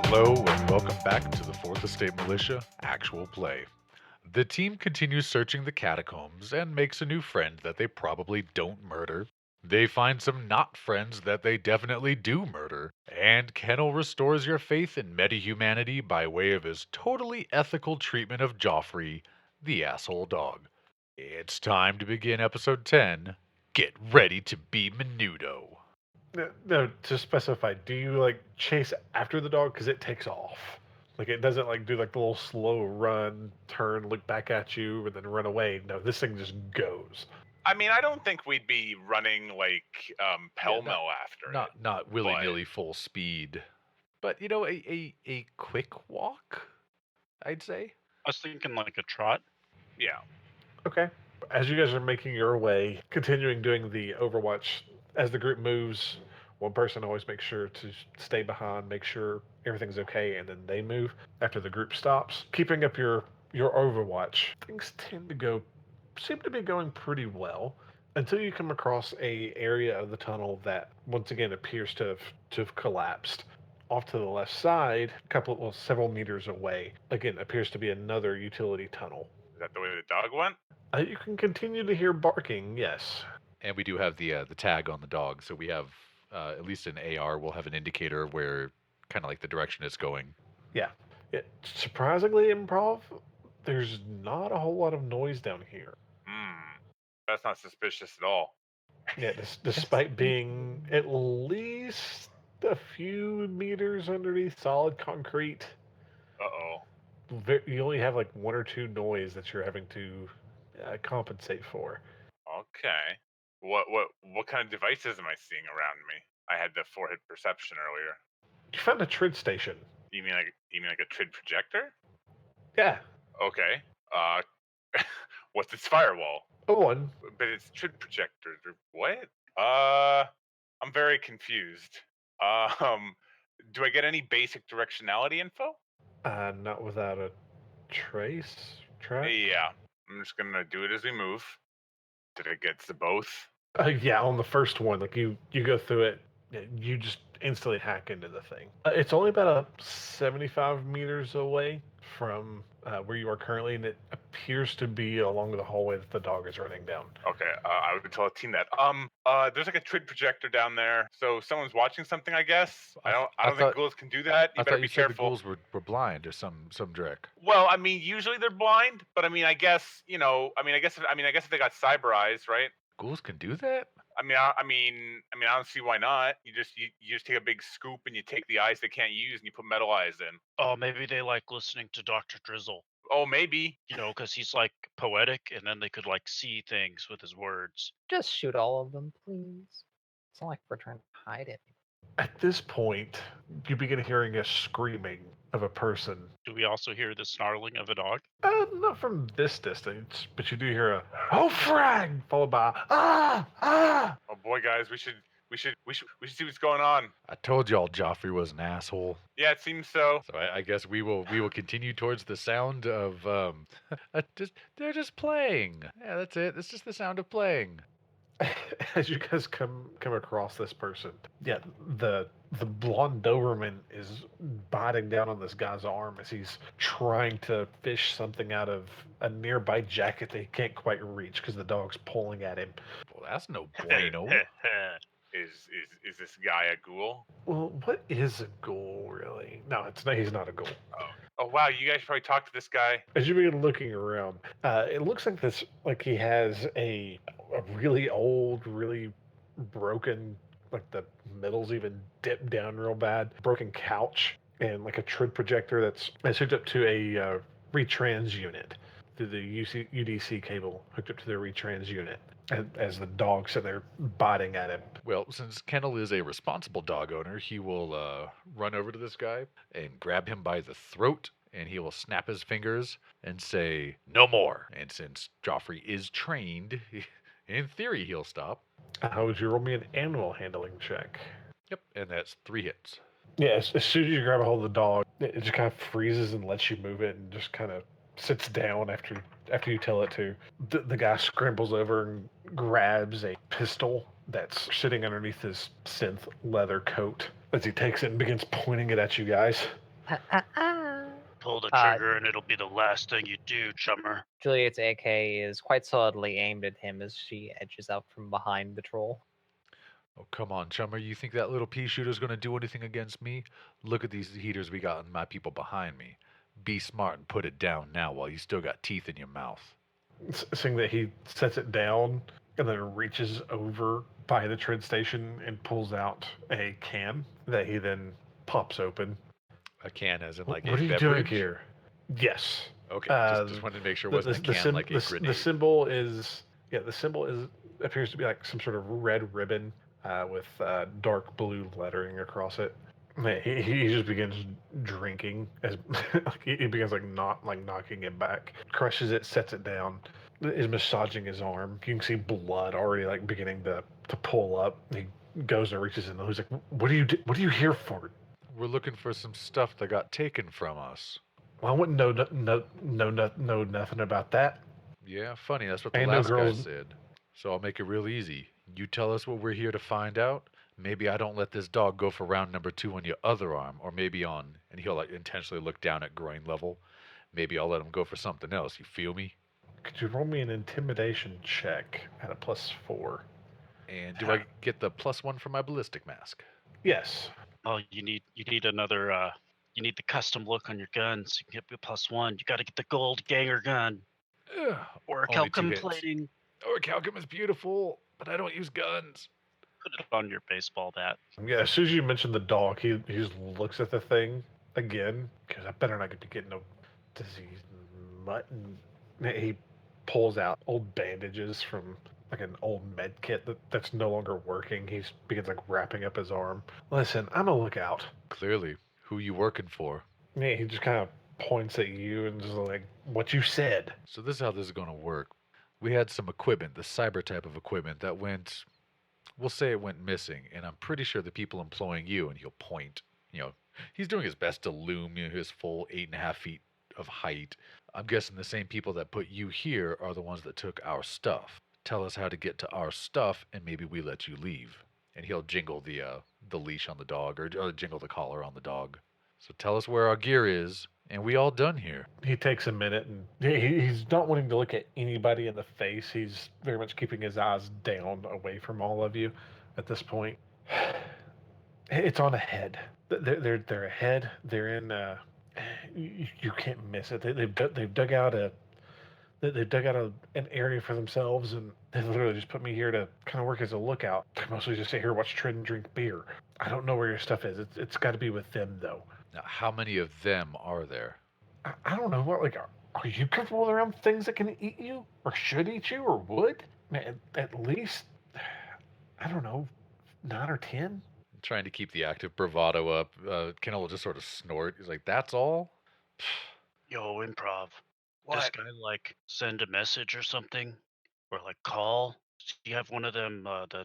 Hello and welcome back to the Fourth Estate Militia Actual Play. The team continues searching the catacombs and makes a new friend that they probably don't murder. They find some not friends that they definitely do murder. And Kennel restores your faith in meta-humanity by way of his totally ethical treatment of Jofferey, the asshole dog. It's time to begin episode 10. Get ready to be Menudo. No, to specify, do you like chase after the dog because it takes off? Like it doesn't like do like the little slow run, turn, look back at you, and then run away. No, this thing just goes. I mean, I don't think we'd be running like pell not, mell after not, it. not willy-nilly full speed. But, a quick walk, I'd say. I was thinking like a trot. Yeah. Okay. As you guys are making your way, continuing doing the Overwatch, as the group moves, one person always makes sure to stay behind, make sure everything's okay, and then they move after the group stops. Keeping up your Overwatch, things seem to be going pretty well until you come across a area of the tunnel that once again appears to have collapsed. Off to the left side, several meters away, again appears to be another utility tunnel. Is that the way the dog went? You can continue to hear barking, yes. And we do have the tag on the dog, so we have, at least in AR, we'll have an indicator where kind of like the direction it's going. Yeah. Surprisingly, improv, there's not a whole lot of noise down here. That's not suspicious at all. Yeah, despite being at least a few meters underneath solid concrete, Uh-oh. you only have like one or two noise that you're having to compensate for. Okay. What kind of devices am I seeing around me? I had the forehead perception earlier. You found a trid station. You mean like a trid projector? Yeah, Okay. What's its firewall? a one. But it's trid projector. What? I'm very confused. Do I get any basic directionality info? Not without a trace track. Yeah. I'm just gonna do it as we move. Did it get to both? Yeah, on the first one, like you go through it, you just instantly hack into the thing. It's only about 75 meters away from where you are currently, and it appears to be along the hallway that the dog is running down. Okay, I would tell a team that. There's like a trid projector down there, so someone's watching something, I guess. I don't I think thought- ghouls can do that. You I better thought be you said the careful. ghouls were blind or some trick. Well, I mean, usually they're blind, but I mean, I guess if they got cyber eyes, right? Ghouls can do that? I don't see why not. You just take a big scoop and you take the eyes they can't use and you put metal eyes in. Oh, maybe they like listening to Dr. Drizzle, Oh, maybe. because he's like poetic and then they could like see things with his words. Just shoot all of them, please. It's not like we're trying to hide it. At this point, you begin hearing a screaming of a person. Do we also hear the snarling of a dog? Not from this distance, but you do hear a "oh frag" followed by "ah." Oh boy, guys, we should see what's going on. I told y'all Joffrey was an asshole. Yeah, it seems so. So I guess we will continue towards the sound of they're just playing. Yeah, that's it. It's just the sound of playing. As you guys come across this person, yeah, the blonde Doberman is biting down on this guy's arm as he's trying to fish something out of a nearby jacket that he can't quite reach because the dog's pulling at him. Well, that's no bueno. Is this guy a ghoul? Well, what is a ghoul really? No, it's not. He's not a ghoul. Oh wow, you guys probably talked to this guy. As you begin looking around, it looks like he has a really old, really broken, like the middle's even dipped down real bad, broken couch, and like a trid projector that's hooked up to a retrans unit through the UDC cable hooked up to the retrans unit. As the dog's sitting there biting at him. Well, since Kennel is a responsible dog owner, he will run over to this guy and grab him by the throat, and he will snap his fingers and say, "No more." And since Joffrey is trained, in theory he'll stop. How would you roll me an animal handling check? Yep, and that's 3 hits. Yeah, as soon as you grab a hold of the dog, it just kind of freezes and lets you move it and just kind of sits down after you tell it to. The guy scrambles over and grabs a pistol that's sitting underneath his synth leather coat as he takes it and begins pointing it at you guys. Pull the Uh, trigger and it'll be the last thing you do, chummer. Juliet's AK is quite solidly aimed at him as she edges out from behind the troll. Oh, come on, Chummer. You think that little pea shooter's gonna do anything against me? Look at these heaters we got and my people behind me. Be smart and put it down now while you still got teeth in your mouth. Seeing that he sets it down and then reaches over by the train station and pulls out a can that he then pops open. A can as in like What a are you beverage? doing here? Yes. Okay, just wanted to make sure it wasn't a can like a grenade. The symbol is appears to be like some sort of red ribbon with dark blue lettering across it. He just begins drinking as he begins knocking it back, crushes it, sets it down, is massaging his arm. You can see blood already like beginning to pull up. He goes and reaches in. He's like, What are you here for?" We're looking for some stuff that got taken from us. Well, I wouldn't know nothing about that. Yeah, funny. That's what the Ain't no last guy girls- said. So I'll make it real easy. You tell us what we're here to find out. Maybe I don't let this dog go for round number 2 on your other arm, or maybe on, and he'll like intentionally look down at groin level. Maybe I'll let him go for something else. You feel me? Could you roll me an intimidation check at a +4? And do I get the +1 for my ballistic mask? Yes. Oh, you need another. You need the custom look on your guns. You can get +1. You got to get the gold ganger gun Ugh, or a only 2 calcum hits. plating. Oh, Calcum is beautiful, but I don't use guns. Put it on your baseball bat. Yeah, as soon as you mention the dog, he just looks at the thing again, because I better not be getting no disease mutton. He pulls out old bandages from like an old med kit that's no longer working. He begins like wrapping up his arm. Listen, I'm a lookout. Clearly, who you working for? Yeah, he just kind of points at you and just like, what you said. So this is how this is going to work. We had some equipment, the cyber type of equipment that went, we'll say it went missing, and I'm pretty sure the people employing you, and he'll point, he's doing his best to loom his full 8.5 feet of height. I'm guessing the same people that put you here are the ones that took our stuff. Tell us how to get to our stuff, and maybe we let you leave. And he'll jingle the leash on the dog, or jingle the collar on the dog. So tell us where our gear is, and we all done here. He takes a minute and he's not wanting to look at anybody in the face. He's very much keeping his eyes down away from all of you at this point. It's on ahead. They're ahead. They're in. You can't miss it. They've dug out an area for themselves, and they literally just put me here to kind of work as a lookout. I mostly just sit here, watch Trent, and drink beer. I don't know where your stuff is. It's got to be with them though. Now, how many of them are there? I don't know. What are you comfortable around things that can eat you, or should eat you, or would? Man, at least I don't know, 9 or 10. Trying to keep the active bravado up. Kennel will just sort of snort. He's like, "That's all." Yo, improv. What? This guy like send a message or something, or like call. Do you have one of them the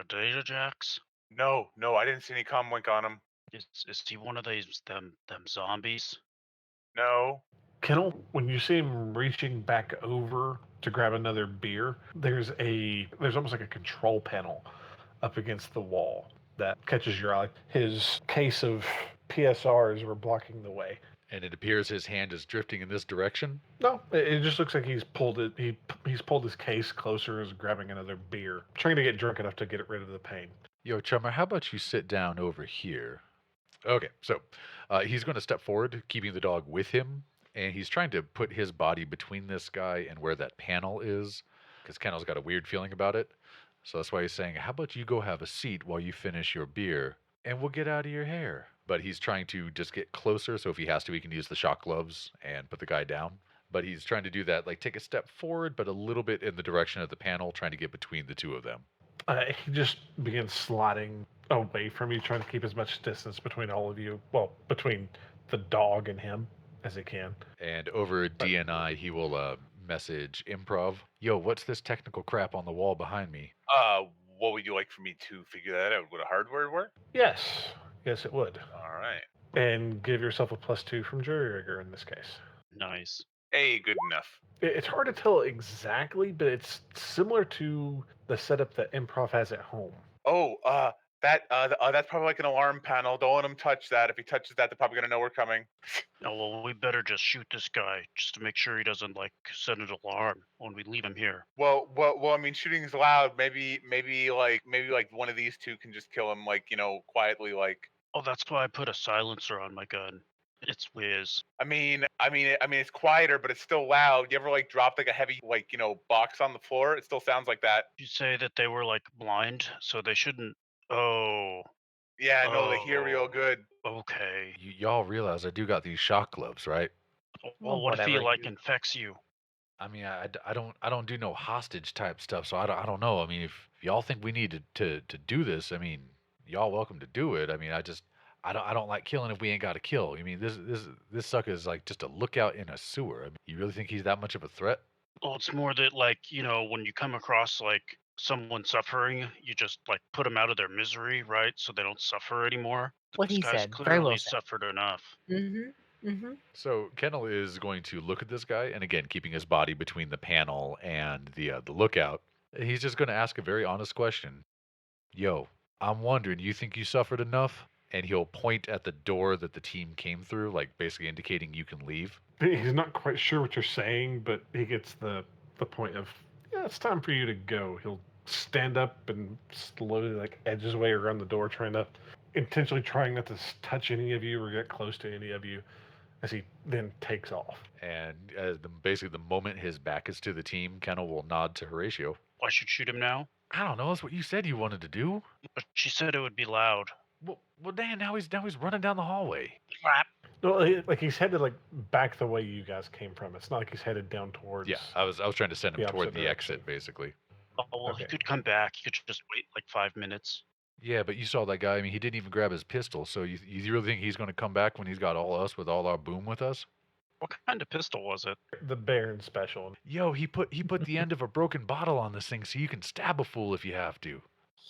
data jacks? No, I didn't see any comlink on him. Is he one of these them zombies? No. Kennel, when you see him reaching back over to grab another beer, there's almost like a control panel up against the wall that catches your eye. His case of PSRs were blocking the way. And it appears his hand is drifting in this direction. No, it just looks like he's pulled it. He's pulled his case closer, is grabbing another beer, trying to get drunk enough to get rid of the pain. Yo, Chummer, how about you sit down over here? Okay, so he's going to step forward, keeping the dog with him, and he's trying to put his body between this guy and where that panel is, because Kennel's got a weird feeling about it. So that's why he's saying, how about you go have a seat while you finish your beer, and we'll get out of your hair. But he's trying to just get closer, so if he has to, he can use the shock gloves and put the guy down. But he's trying to do that, like take a step forward, but a little bit in the direction of the panel, trying to get between the two of them. He just begins sliding away from you, trying to keep as much distance between all of you. Well, between the dog and him as he can. And over DNI, he will message Improv. Yo, what's this technical crap on the wall behind me? What would you like for me to figure that out? Would a hardware work? Yes, it would. All right. And give yourself a +2 from jury rigor in this case. Nice. Hey, good enough. It's hard to tell exactly, but it's similar to the setup that Improv has at home. Oh, That's probably like an alarm panel. Don't let him touch that. If he touches that, they're probably gonna know we're coming. Oh, well, we better just shoot this guy just to make sure he doesn't like send an alarm when we leave him here. Well. I mean, shooting is loud. Maybe like one of these two can just kill him, like quietly. Like, Oh, that's why I put a silencer on my gun. It's whiz. I mean, it's quieter, but it's still loud. You ever like dropped like a heavy box on the floor? It still sounds like that. You say that they were like blind, so they shouldn't. Oh, Yeah, no, they hear real oh, good. okay. Y'all realize I do got these shock gloves, right? Well, what if he whatever, like you- infects you? I mean, I don't do no hostage type stuff, so I don't know. I mean, if y'all think we need to do this, I mean, y'all welcome to do it. I mean, I don't like killing if we ain't got to kill. I mean, this sucker is like just a lookout in a sewer. I mean, you really think he's that much of a threat? Well, it's more that like when you come across like someone suffering, you just like put them out of their misery, right? So they don't suffer anymore. What This he guy's said. Very well clearly said. suffered enough. Mm-hmm. Mm-hmm. So Kennel is going to look at this guy, and again, keeping his body between the panel and the lookout. He's just going to ask a very honest question. Yo, I'm wondering, you think you suffered enough? And he'll point at the door that the team came through, like basically indicating you can leave. He's not quite sure what you're saying, but he gets the point of, yeah, it's time for you to go. He'll stand up and slowly like edge his way around the door, intentionally trying not to touch any of you or get close to any of you, as he then takes off. And basically, the moment his back is to the team, Kennel will nod to Horatio. I should shoot him now. I don't know. That's what you said you wanted to do. But she said it would be loud. Well, Dan, now he's running down the hallway. Crap. No, like he's headed like back the way you guys came from. It's not like he's headed down towards. Yeah, I was trying to send him the toward opposite the direction. exit, basically. Oh, well, he Okay. could come back. He could just wait like 5 minutes. Yeah, but you saw that guy. I mean, he didn't even grab his pistol. So you really think he's going to come back when he's got all us with all our boom with us? What kind of pistol was it? The Baron special. Yo, he put the end of a broken bottle on this thing, so you can stab a fool if you have to.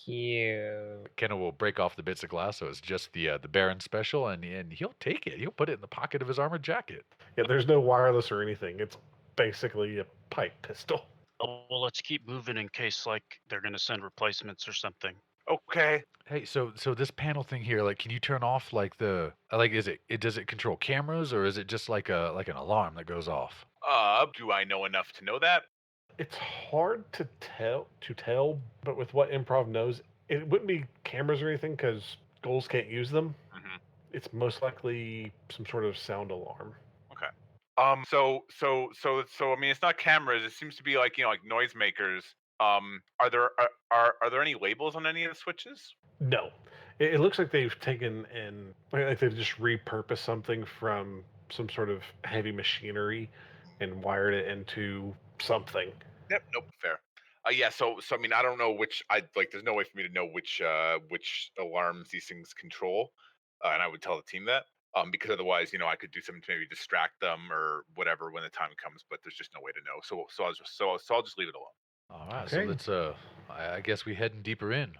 Cute. Kennel will break off the bits of glass, so it's just the Baron special, and he'll take it. He'll put it in the pocket of his armored jacket. Yeah, there's no wireless or anything. It's basically a pipe pistol. Oh, well, let's keep moving in case like they're gonna send replacements or something. Okay. Hey, so this panel thing here, like, can you turn off like does it control cameras, or is it just like an alarm that goes off? Do I know enough to know that? It's hard to tell, but with what improv knows, it wouldn't be cameras or anything because ghouls can't use them. Mm-hmm. It's most likely some sort of sound alarm. So I mean, it's not cameras. It seems to be like like noisemakers. Are there any labels on any of the switches? No, it looks like they've taken and like they've just repurposed something from some sort of heavy machinery and wired it into something. Yep. Nope. Fair. Yeah. So I mean, I don't know which. There's no way for me to know which alarms these things control, and I would tell the team that. Because otherwise, I could do something to maybe distract them or whatever when the time comes. But there's just no way to know. So I'll just leave it alone. All right, so Okay. let's I guess we heading deeper in.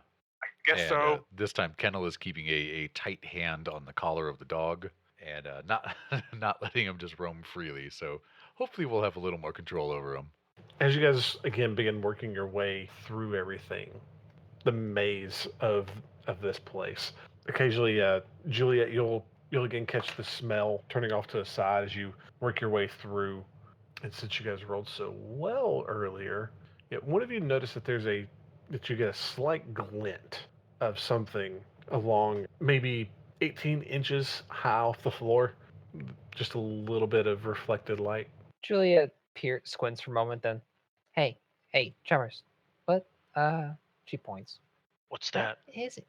Guess And so. this time, Kennel is keeping a tight hand on the collar of the dog and not not letting him just roam freely. So hopefully, we'll have a little more control over him. As you guys again begin working your way through everything, the maze of this place. Occasionally, Juliet, you'll again catch the smell turning off to the side as you work your way through. And since you guys rolled so well earlier, one of you noticed that that you get a slight glint of something along maybe 18 inches high off the floor. Just a little bit of reflected light. Julia squints for a moment, then, hey, Chalmers, what? She points. What's that? What is it?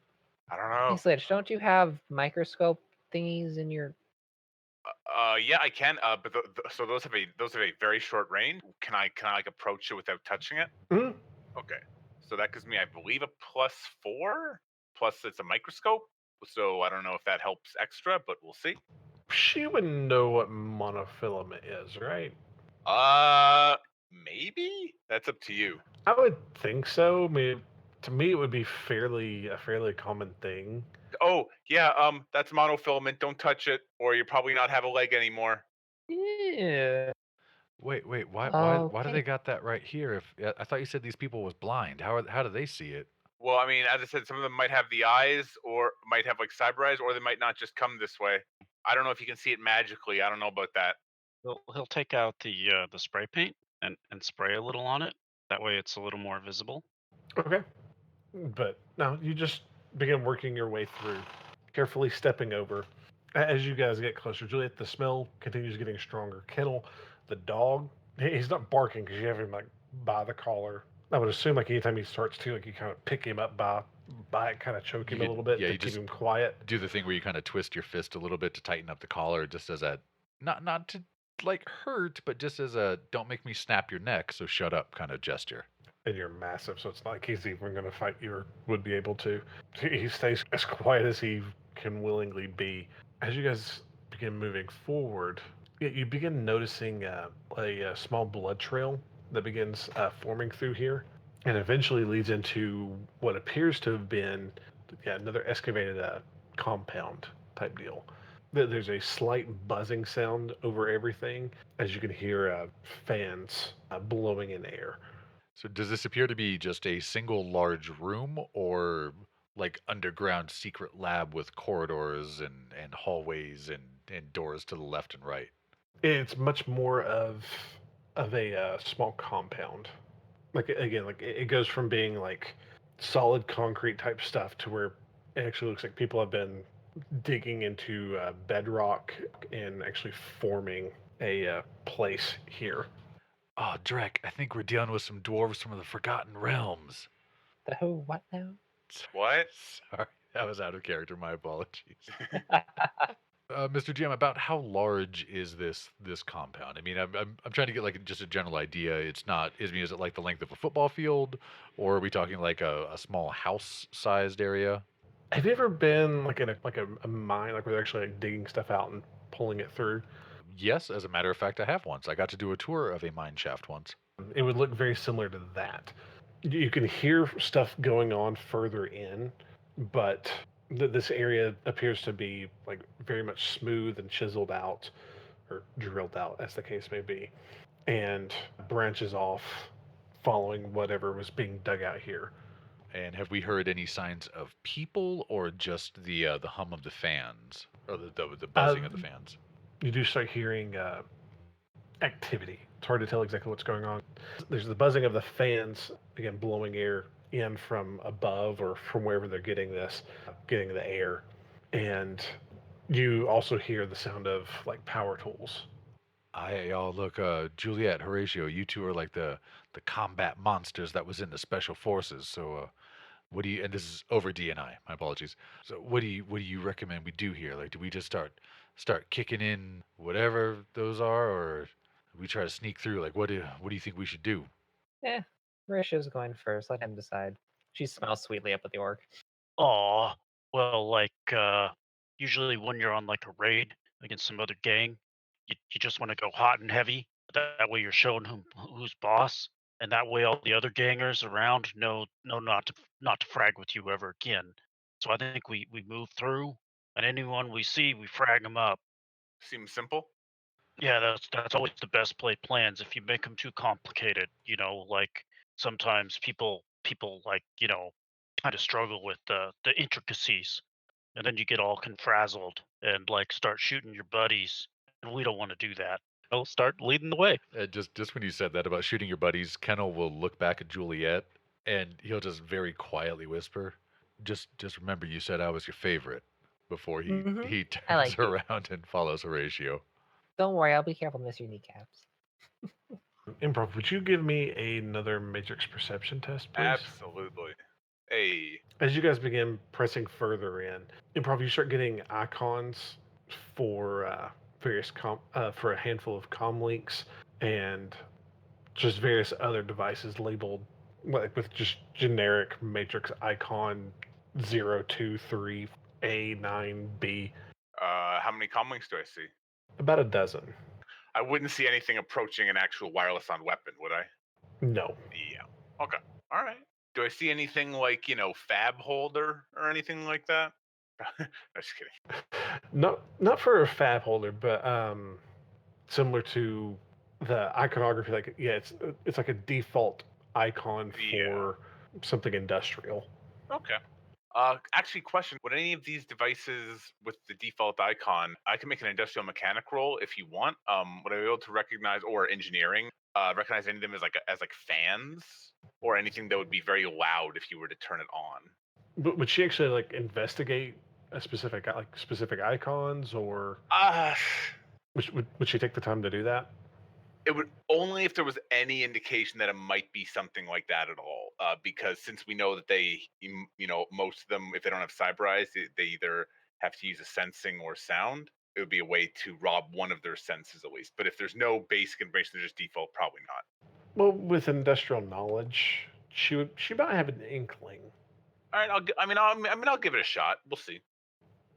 I don't Hey, know. Sledge, don't you have microscope thingies in your? Yeah, I can. But so those have a very short range. Can I like approach it without touching it? Mhm. Okay. So that gives me, I believe, a +4. Plus, it's a microscope. So I don't know if that helps extra, but we'll see. She would know what monofilament is, right? Maybe that's up to you. I would think so. I mean, to me, it would be a fairly common thing. Oh yeah, that's monofilament. Don't touch it, or you probably not have a leg anymore. Yeah. Wait, why do Okay. they got that right here? If I thought you said these people was blind, how do they see it? Well, I mean, as I said, some of them might have the eyes, or might have like cyber eyes, or they might not just come this way. I don't know if you can see it magically. I don't know about that. He'll take out the spray paint and spray a little on it. That way, it's a little more visible. Okay. But no, you just begin working your way through, carefully stepping over. As you guys get closer, Juliet, the smell continues getting stronger. Kennel, the dog, he's not barking because you have him like by the collar. I would assume like anytime he starts to, like you kind of pick him up by it, kind of choke You him a could- little bit yeah, to you keep just- him quiet. Do the thing where you kind of twist your fist a little bit to tighten up the collar, just as a not to like hurt, but just as a don't make me snap your neck, so shut up kind of gesture. And you're massive, so it's not like he's even going to fight you or would be able to. He stays as quiet as he can willingly be. As you guys begin moving forward, you begin noticing a small blood trail that begins forming through here and eventually leads into what appears to have been another excavated compound type deal. There's a slight buzzing sound over everything as you can hear fans blowing in air. So does this appear to be just a single large room, or like underground secret lab with corridors and hallways and doors to the left and right? It's much more of a small compound. Like again, like it goes from being like solid concrete type stuff to where it actually looks like people have been digging into bedrock and actually forming a place here. Oh, Drek, I think we're dealing with some dwarves from the Forgotten Realms. The who? What now? What? Sorry, that was out of character. My apologies. Mr. GM, about how large is this compound? I mean, I'm trying to get like just a general idea. It's not. Is it like the length of a football field, or are we talking like a small house-sized area? Have you ever been like in a mine, like where they're actually like digging stuff out and pulling it through? Yes, as a matter of fact, I have once. I got to do a tour of a mine shaft once. It would look very similar to that. You can hear stuff going on further in, but this area appears to be like very much smooth and chiseled out, or drilled out, as the case may be, and branches off following whatever was being dug out here. And have we heard any signs of people, or just the hum of the fans, or the buzzing of the fans? You do start hearing activity. It's hard to tell exactly what's going on. There's the buzzing of the fans, again, blowing air in from above or from wherever they're getting the air. And you also hear the sound of like power tools. Y'all look, Juliet, Horatio, you two are like the combat monsters that was in the special forces. So, what do you? And this is over DNI. My apologies. So, what do you recommend we do here? Like, do we just start kicking in whatever those are, or we try to sneak through? Like, what do you think we should do? Eh, Horatio's going first. Let him decide. She smiles sweetly up at the orc. Aw, well, like usually when you're on like a raid against some other gang, you just want to go hot and heavy. That way you're showing who's boss, and that way all the other gangers around know not to frag with you ever again. So I think we move through, and anyone we see, we frag them up. Seems simple. Yeah, that's always the best played plans. If you make them too complicated, like sometimes people like kind of struggle with the intricacies, and then you get all confrazzled and like start shooting your buddies, and we don't want to do that. I'll start leading the way. Just when you said that about shooting your buddies, Kennel will look back at Juliet and he'll just very quietly whisper, "Just remember, you said I was your favorite." Before he Mhm. he I turns like it. around and follows Horatio. Don't worry, I'll be careful, Mr. Kneecaps. Improv, would you give me another matrix perception test, please? Absolutely. Hey. As you guys begin pressing further in, Improv, you start getting icons for for a handful of comm links and just various other devices labeled like with just generic matrix icon 023 A9B. How many comlinks do I see? About a dozen. I wouldn't see anything approaching an actual wireless on weapon, would I? No. Yeah. Okay. All right. Do I see anything like, fab holder or anything like that? I'm just kidding. Not for a fab holder, but similar to the iconography. Like it's like a default icon for something industrial. Okay. Actually, question: would any of these devices with the default icon, I can make an industrial mechanic roll if you want. Would I be able to recognize, or engineering, recognize any of them as like fans, or anything that would be very loud if you were to turn it on? But would she actually like investigate a specific icons, or Uh, would she take the time to do that? it would only if there was any indication that it might be something like that at all. Because since we know that most of them, if they don't have cyber eyes, they either have to use a sensing or sound. It would be a way to rob one of their senses at least. But if there's no basic information, they're just default, probably not. Well, with industrial knowledge, she might have an inkling. All right, I'll give it a shot. We'll see.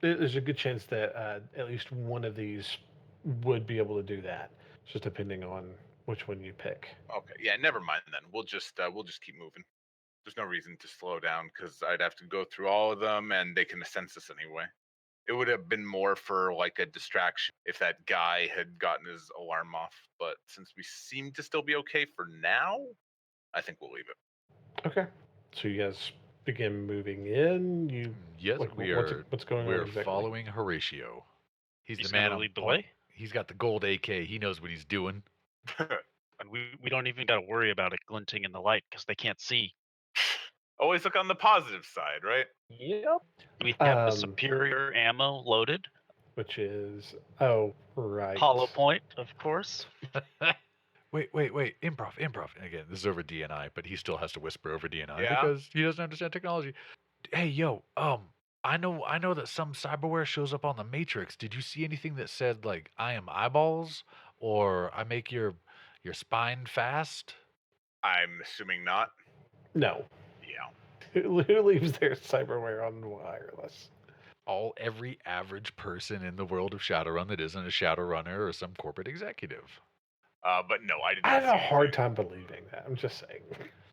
There's a good chance that at least one of these would be able to do that, just depending on which one you pick. Okay, yeah, never mind then. We'll just keep moving. There's no reason to slow down because I'd have to go through all of them, and they can sense us anyway. It would have been more for like a distraction if that guy had gotten his alarm off. But since we seem to still be okay for now, I think we'll leave it. Okay. So you guys begin moving in. Yes, like, we what's, are. what's going on We're exactly? following Horatio. He's He's the man gonna on lead the point. way. He's got the gold AK. He knows what he's doing. And we don't even got to worry about it glinting in the light because they can't see. Always look on the positive side, right? Yep. We have the superior ammo loaded. Which is right. Hollow point, of course. Wait. Improv. Again, this is over DNI, but he still has to whisper over DNI Yeah. because he doesn't understand technology. Hey, yo, I know that some cyberware shows up on the Matrix. Did you see anything that said like I am eyeballs or I make your spine fast? I'm assuming not. No. Yeah. Who leaves their cyberware on wireless? Every average person in the world of Shadowrun that isn't a Shadowrunner or some corporate executive. But no, I did not. I have see a hard anything. time believing that. I'm just saying.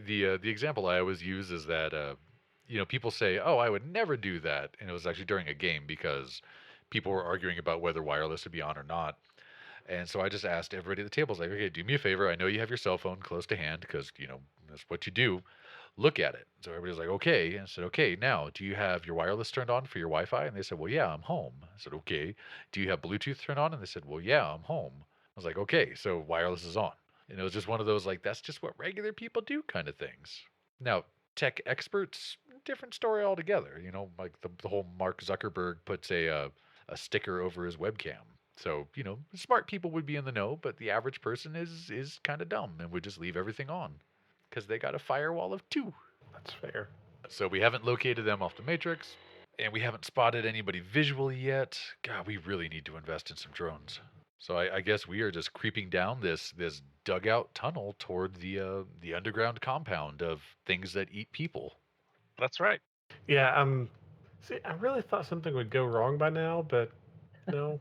The example I always use is that people say, "Oh, I would never do that," and it was actually during a game because people were arguing about whether wireless would be on or not. And so I just asked everybody at the table, like, "Okay, do me a favor. I know you have your cell phone close to hand because that's what you do. Look at it." So everybody's like, "Okay," and I said, "Okay, now do you have your wireless turned on for your Wi-Fi?" And they said, "Well, yeah, I'm home." I said, "Okay, do you have Bluetooth turned on?" And they said, "Well, yeah, I'm home." I was like, "Okay, so wireless is on." And it was just one of those like that's just what regular people do kind of things. Now, tech experts, different story altogether. Like the whole Mark Zuckerberg puts a sticker over his webcam. So smart people would be in the know, but the average person is kind of dumb and would just leave everything on because they got a firewall of 2. That's fair. So we haven't located them off the Matrix, and we haven't spotted anybody visually yet. God, we really need to invest in some drones. So I guess we are just creeping down this dugout tunnel toward the underground compound of things that eat people. That's right. Yeah. See, I really thought something would go wrong by now, but no.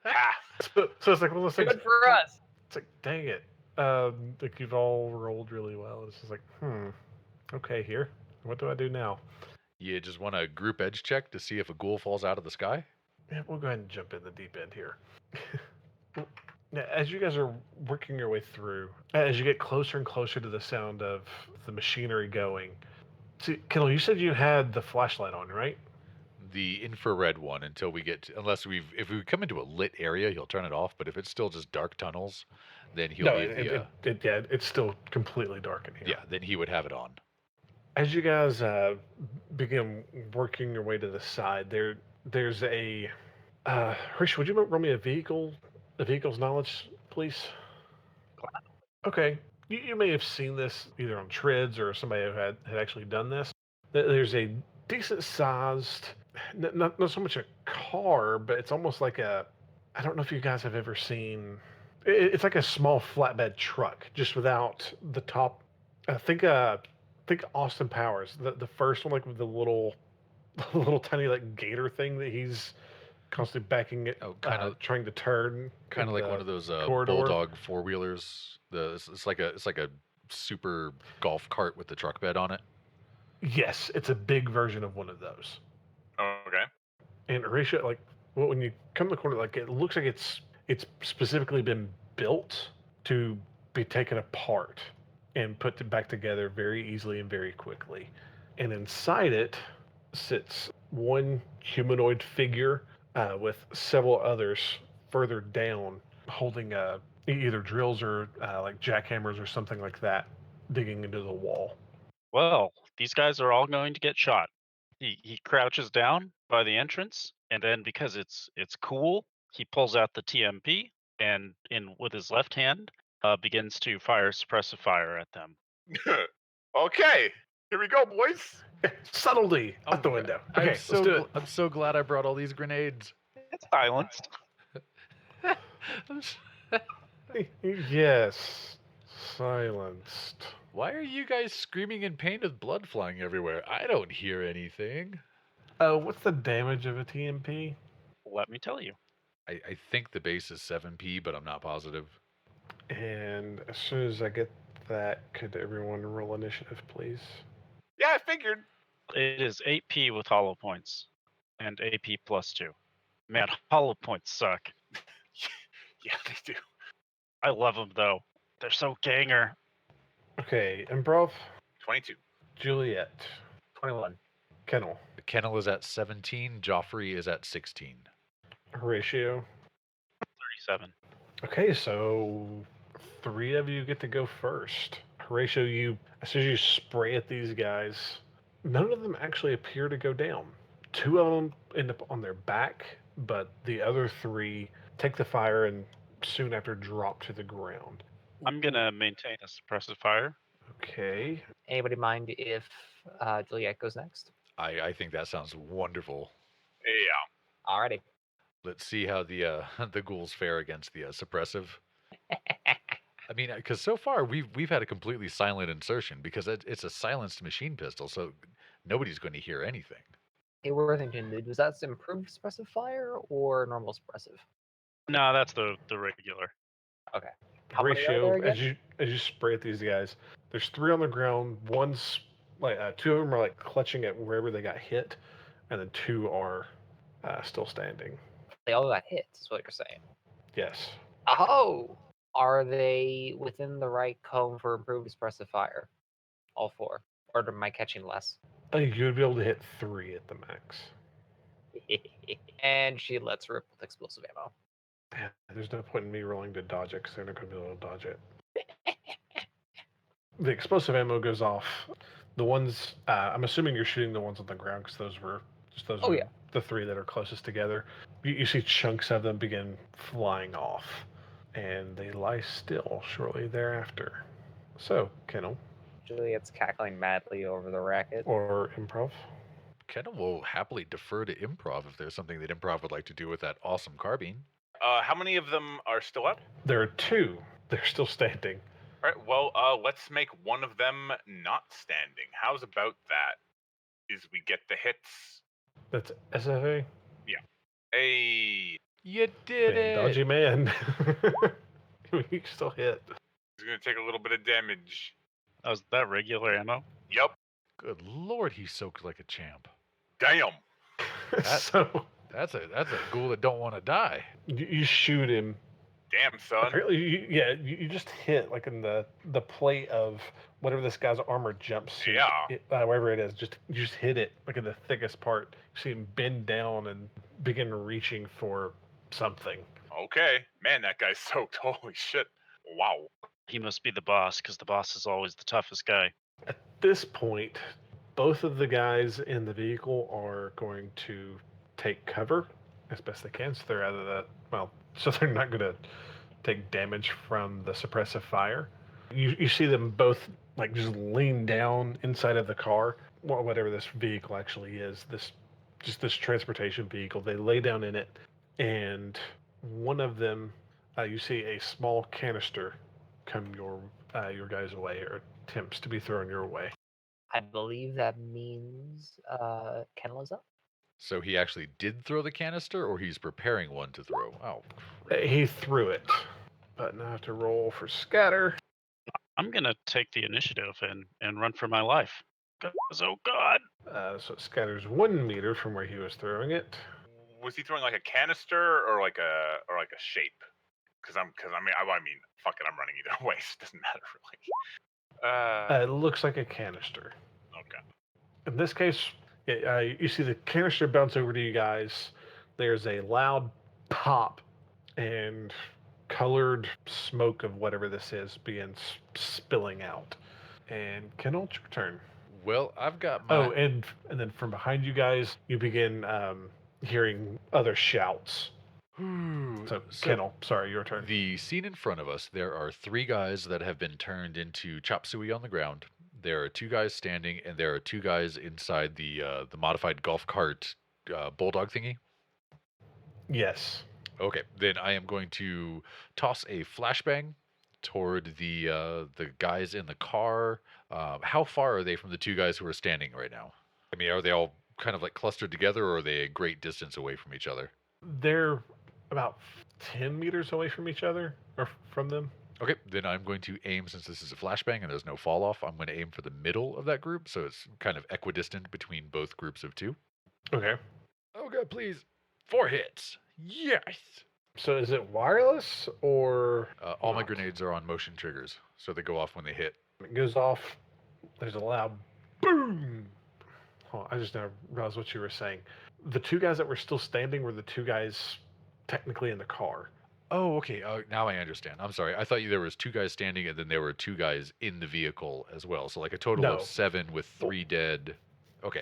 Ah, so it's like one of those things. Good for us. It's like, dang it. Like you've all rolled really well. It's just like, okay, here. What do I do now? You just want a group edge check to see if a ghoul falls out of the sky? Yeah, we'll go ahead and jump in the deep end here. Now, as you guys are working your way through, as you get closer and closer to the sound of the machinery going, see, Kennel, you said you had the flashlight on, right? The infrared one until we get to, if we come into a lit area, he'll turn it off. But if it's still just dark tunnels, then he'll leave the. It's still completely dark in here. Yeah, then he would have it on. As you guys begin working your way to the side, there's a. Hrish, would you roll me a vehicle's knowledge, please? Okay. You may have seen this either on Trids or somebody who had actually done this. There's a decent sized, not so much a car, but it's almost like I don't know if you guys have ever seen. It's like a small flatbed truck, just without the top. Think Austin Powers, the first one, like with the little tiny like gator thing that he's constantly backing it, trying to turn, kind of like one of those bulldog 4-wheelers. It's like a super golf cart with the truck bed on it. Yes, it's a big version of one of those. Okay. And Horatio, like when you come to the corner, like it looks like it's specifically been built to be taken apart and put back together very easily and very quickly. and inside it sits one humanoid figure with several others further down holding either drills or like jackhammers or something like that, digging into the wall. Well, these guys are all going to get shot. He crouches down by the entrance, and then because it's cool, he pulls out the TMP and in with his left hand begins to fire suppressive fire at them. Okay, here we go, boys. Subtlety Oh, out the window. I'm Okay, so let's do it. I'm so glad I brought all these grenades. It's silenced. I'm s- Yes, silenced. Why are you guys screaming in pain with blood flying everywhere? I don't hear anything. What's the damage of a TMP? Let me tell you. I think the base is 7p, but I'm not positive. And as soon as I get that, could everyone roll initiative, please? Yeah, I figured. It is 8p with hollow points and AP +2. Man, hollow points suck. Yeah, they do. I love them though. They're so ganger. Okay, Improv, 22. Juliet, 21. Kennel, Kennel is at 17. Joffrey is at 16. Horatio. 37. Okay, so 3 of you get to go first. Horatio, as soon as you spray at these guys, none of them actually appear to go down. 2 of them end up on their back, but the other 3 take the fire and soon after drop to the ground. I'm gonna maintain a suppressive fire. Okay. Anybody mind if Juliet goes next? I think that sounds wonderful. Yeah. Alrighty. Let's see how the the ghouls fare against the suppressive. I mean, because so far we've had a completely silent insertion because it's a silenced machine pistol, so nobody's going to hear anything. Hey, Worthington, was that improved suppressive fire or normal suppressive? No, that's the regular. Okay. How many are Horatio, there as you spray at these guys, there's 3 on the ground. One's like 2 of them are like clutching at wherever they got hit, and then 2 are still standing. They all got hit, is what you're saying. Yes. Oh! Are they within the right cone for improved suppressive fire? All 4. Or am I catching less? I think you would be able to hit 3 at the max. And she lets rip with explosive ammo. Yeah, there's no point in me rolling to dodge it because they're not going to be able to dodge it. The explosive ammo goes off. The ones, I'm assuming you're shooting the ones on the ground because those were Oh, were yeah. the 3 that are closest together. You see chunks of them begin flying off, and they lie still shortly thereafter. So, Kennel Juliet's cackling madly over the racket. or Improv. Kennel will happily defer to improv if there's something that improv would like to do with that awesome carbine. How many of them are still up? There are 2. They're still standing. All right. Well, let's make one of them not standing. How's about that? Is we get the hits? That's SFA. Hey, You did Man, it! dodgy man. You still hit. he's gonna take a little bit of damage. Oh, is that regular ammo? Yep. Good lord, he soaked like a champ. Damn. So That's a ghoul that don't want to die. you shoot him. Damn, son. Apparently, you just hit like in the plate of whatever this guy's armor jumpsuit. Yeah. Wherever it is, you just hit it like in the thickest part. You see him bend down and begin reaching for something. Okay. Man, that guy's soaked. Holy shit. Wow. He must be the boss because the boss is always the toughest guy. At this point, both of the guys in the vehicle are going to take cover as best they can, so they're out of the so they're not going to take damage from the suppressive fire. You see them both like just lean down inside of the car, whatever this vehicle actually is. This transportation vehicle. They lay down in it, and one of them, you see a small canister come your guys' way, or attempts to be thrown your way. I believe that means Kennel is up. So he actually did throw the canister, or he's preparing one to throw? Oh, He threw it, but now I have to roll for scatter. I'm gonna take the initiative and run for my life. 'Cause, oh god. So it scatters 1 meter from where he was throwing it. Was he throwing like a canister or like a shape? Because I mean, fuck it, I'm running either way, so it doesn't matter really. It looks like a canister. Okay. In this case, you see the canister bounce over to you guys. There's a loud pop, and colored smoke of whatever this is begins spilling out. And Kennel, it's your turn. Well, I've got Oh, my. and then from behind you guys, you begin hearing other shouts. So, So Kennel, sorry, your turn. the scene in front of us, there are three guys that have been turned into chop suey on the ground. There are two guys standing, and there are two guys inside the modified golf cart bulldog thingy. Yes. Okay, then I am going to toss a flashbang toward the guys in the car. How far are they from the two guys who are standing right now? I mean, are they all kind of like clustered together, or are they a great distance away from each other? They're about 10 meters away from each other, or from them. Okay, then I'm going to aim, since this is a flashbang and there's no fall off, I'm going to aim for the middle of that group, so it's kind of equidistant between both groups of two. Okay. Oh god, please. 4 hits. Yes. So is it wireless or All my not? grenades are on motion triggers, so they go off when they hit. It goes off. There's a loud boom. Oh, I just now realized what you were saying. The two guys that were still standing were the two guys technically in the car. Oh, okay. Now I understand. I'm sorry. I thought there was two guys standing, and then there were two guys in the vehicle as well. So like a total No. of 7 with 3 dead. Okay.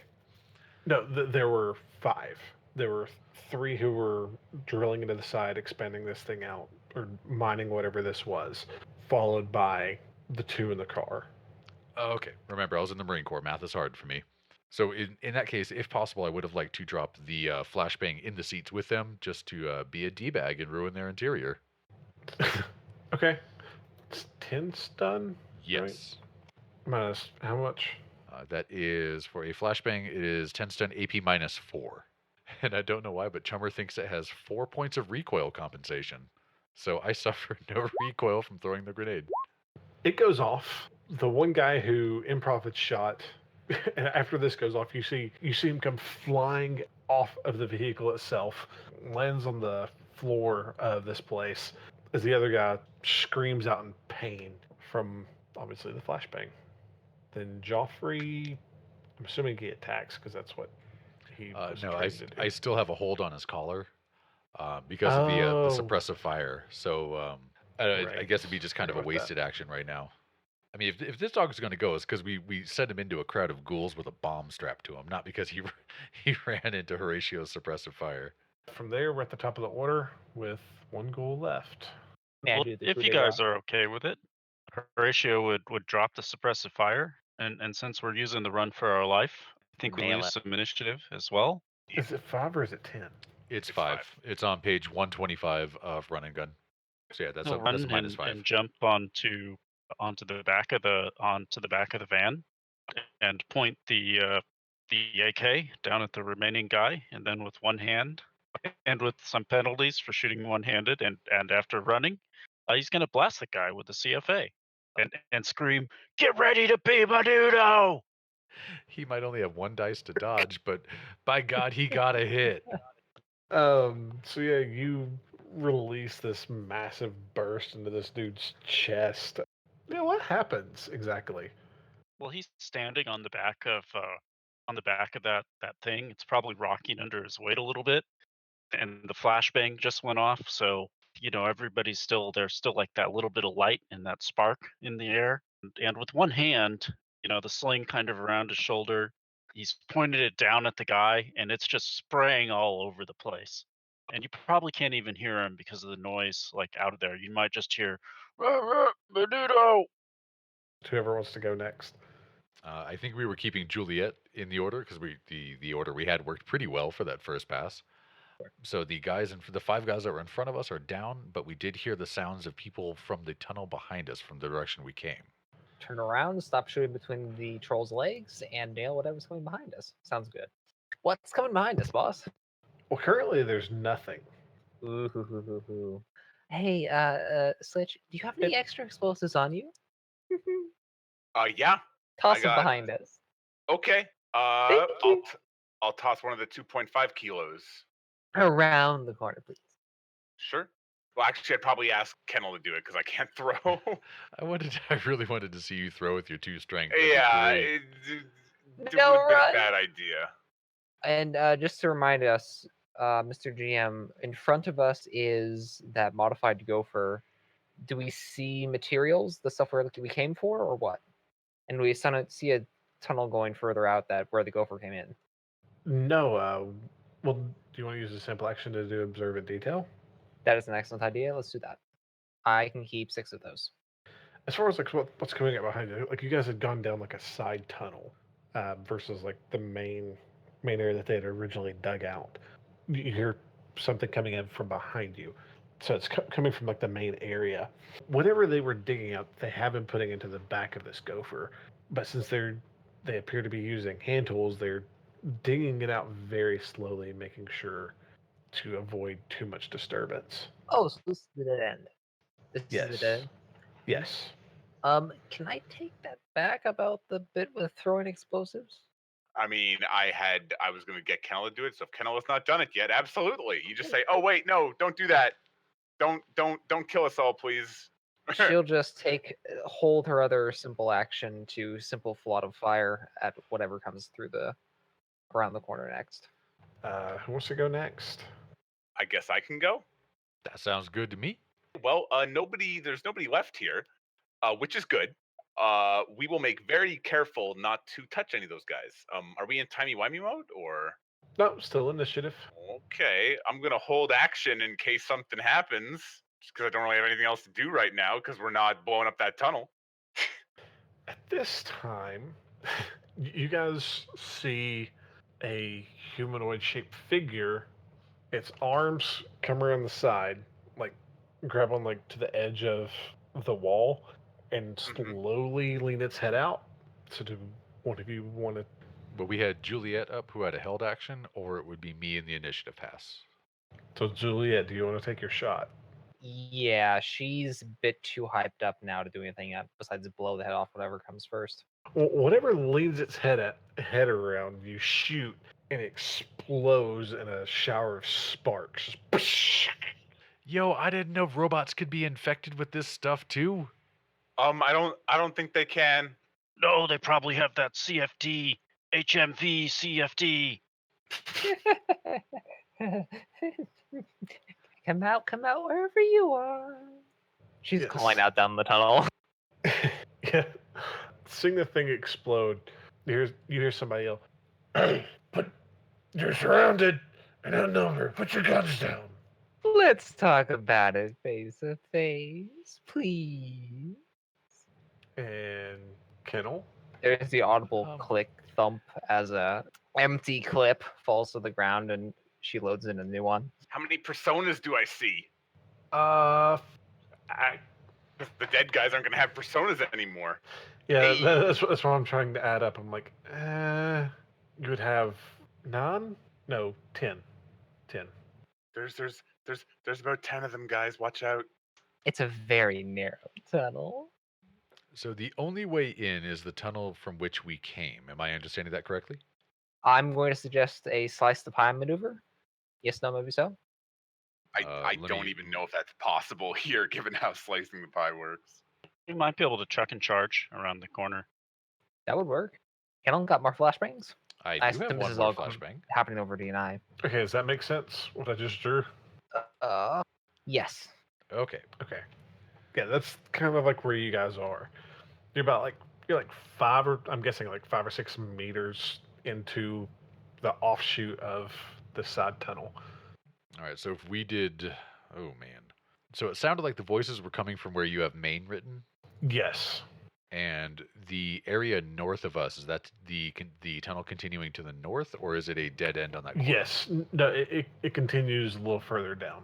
No, there were 5. There were 3 who were drilling into the side, expanding this thing out, or mining whatever this was, followed by the 2 in the car. Oh, okay. Remember, I was in the Marine Corps. Math is hard for me. So in that case, if possible, I would have liked to drop the flashbang in the seats with them, just to be a D-bag and ruin their interior. Okay. It's 10 stun? Yes. Minus how much? That is, for a flashbang, it is 10 stun AP minus 4. And I don't know why, but Chummer thinks it has 4 points of recoil compensation. So I suffer no recoil from throwing the grenade. It goes off. The one guy who improv shot, and after this goes off, you see him come flying off of the vehicle itself, lands on the floor of this place, as the other guy screams out in pain from obviously the flashbang. Then Joffrey, I'm assuming he attacks because that's what he was No, trained to do. I still have a hold on his collar because of the Oh. suppressive fire. So I Right. guess it'd be just kind of a Forgot about that. wasted action right now. I mean, if this dog is going to go, it's because we sent him into a crowd of ghouls with a bomb strapped to him, not because he ran into Horatio's suppressive fire. From there, we're at the top of the order with 1 goal left. May I Well, do the if coup you de guys grace? are okay with it, Horatio would drop the suppressive fire, and since we're using the run for our life, I think we Nail lose it. some initiative as well. Is it 5 or is it 10? It's It's 5. 5. It's on page 125 of Run and Gun. So yeah, that's He'll a run minus 5. and jump onto the back of the van, and point the AK down at the remaining guy, and then with one hand, and with some penalties for shooting one-handed, and after running, he's gonna blast the guy with the CFA, and scream, "Get ready to be Menudo!" He might only have 1 dice to dodge, but by God, he got a hit. So yeah, you release this massive burst into this dude's chest. Yeah, what happens exactly? Well, he's standing on the back of that thing. It's probably rocking under his weight a little bit, and the flashbang just went off. So everybody's there's still like that little bit of light and that spark in the air. And with one hand, the sling kind of around his shoulder, he's pointed it down at the guy, and it's just spraying all over the place. And you probably can't even hear him because of the noise like out of there. You might just hear, "Rah, rah, Menudo!" Whoever wants to go next. I think we were keeping Juliet in the order because the order we had worked pretty well for that first pass. So the 5 guys that were in front of us are down, but we did hear the sounds of people from the tunnel behind us from the direction we came. Turn around, stop shooting between the troll's legs, and nail whatever's coming behind us. Sounds good. What's coming behind us, boss? Well, currently there's nothing. Ooh, hoo, hoo, hoo, hoo. Hey, Slitch, do you have any extra explosives on you? Yeah. Toss I them got- behind us. Okay. Thank you. I'll toss one of the 2.5 kilos. Around the corner, please. Sure. Well, actually, I'd probably ask Kennel to do it because I can't throw. I really wanted to see you throw with your 2 strength. That'd be Yeah. great. It No, would have been run. a bad idea. And just to remind us, Mr. GM, in front of us is that modified gopher. Do we see materials, the stuff we came for, or what? And we see a tunnel going further out that where the gopher came in. No. Well, do you want to use a simple action to do observe in detail? That is an excellent idea. Let's do that. I can keep 6 of those. As far as like what's coming up behind you, like you guys had gone down like a side tunnel versus like the main area that they had originally dug out. You hear something coming in from behind you, so it's coming from like the main area. Whatever they were digging out, they have been putting into the back of this gopher. But since they appear to be using hand tools, they're digging it out very slowly, making sure to avoid too much disturbance. Oh, so this is the dead end. This Yes. is the dead end. Yes. Can I take that back about the bit with throwing explosives? I mean, I was going to get Kennel to do it, so if Kennel has not done it yet, absolutely. You just say, "Oh wait, no, don't do that. Don't kill us all, please." She'll just hold her other simple action to simple flood of fire at whatever comes through around the corner next. Who wants to go next? I guess I can go. That sounds good to me. Well, there's nobody left here, which is good. We will make very careful not to touch any of those guys. Are we in timey-wimey mode, or? No, still initiative. Okay, I'm gonna hold action in case something happens, just because I don't really have anything else to do right now, because we're not blowing up that tunnel. At this time, you guys see a humanoid-shaped figure. Its arms come around the side, like grab on like to the edge of the wall, and slowly lean its head out. So, do one of you want to? But we had Juliet up who had a held action, or it would be me in the initiative pass. So, Juliet, do you want to take your shot? Yeah, she's a bit too hyped up now to do anything besides blow the head off whatever comes first. Whatever leans its head around, you shoot, and it explodes in a shower of sparks. Yo, I didn't know robots could be infected with this stuff too. I don't think they can. No, they probably have that CFD, HMV, CFD. Come out wherever you are. She's Yes. calling out down the tunnel. Yeah. Seeing the thing explode, you hear somebody yell, "Hey, you're surrounded and outnumbered. Put your guns down." Let's talk about it face to face, please. And Kennel? There's the audible click thump as a empty clip falls to the ground and she loads in a new one. How many personas do I see? The dead guys aren't going to have personas anymore. Yeah, Hey. that's what I'm trying to add up. I'm like, you would have 9? No, 10. 10. There's about 10 of them, guys. Watch out. It's a very narrow tunnel. So the only way in is the tunnel from which we came. Am I understanding that correctly? I'm going to suggest a slice the pie maneuver. Yes, no, maybe so. I don't even know if that's possible here, given how slicing the pie works. We might be able to chuck and charge around the corner. That would work. Kennel got more flashbangs. I I do have assume this one is more all flashbang. happening over D&I. Okay, does that make sense, what I just drew? Yes. Okay. Okay. Yeah, that's kind of like where you guys are. You're like 5 or 6 meters into the offshoot of the side tunnel. All right. So if we did, oh man. So it sounded like the voices were coming from where you have main written, Yes. and the area north of us, is that the tunnel continuing to the north, or is it a dead end on that corner? Yes. No, it continues a little further down.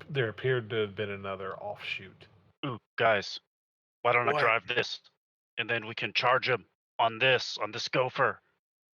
There appeared to have been another offshoot. Ooh, guys, why don't What? I drive this, and then we can charge him on this gopher.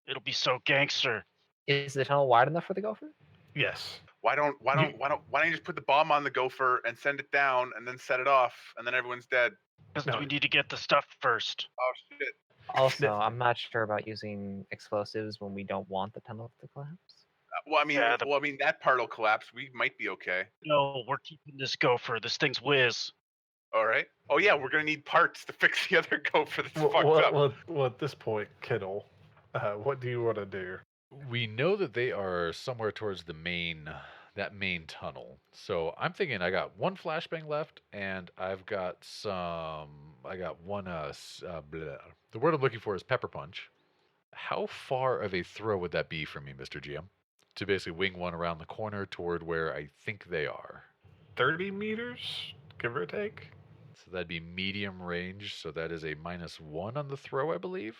It'll be so gangster. Is the tunnel wide enough for the gopher? Yes. Why don't you just put the bomb on the gopher and send it down and then set it off and then everyone's dead? Because No. we need to get the stuff first. Oh shit. Also, I'm not sure about using explosives when we don't want the tunnel to collapse. Well, I mean, Yeah, that part will collapse. We might be okay. No, we're keeping this gopher. This thing's whiz. All right. Oh yeah, we're gonna need parts to fix the other gopher that's fucked up. Well, at this point, Kennel, What do you want to do? We know that they are somewhere towards that main tunnel. So I'm thinking I got one flashbang left, and I got one, the word I'm looking for is pepper punch. How far of a throw would that be from me, Mr. GM? To basically wing one around the corner toward where I think they are. 30 meters, give or take. So that'd be medium range, so that is a -1 on the throw, I believe.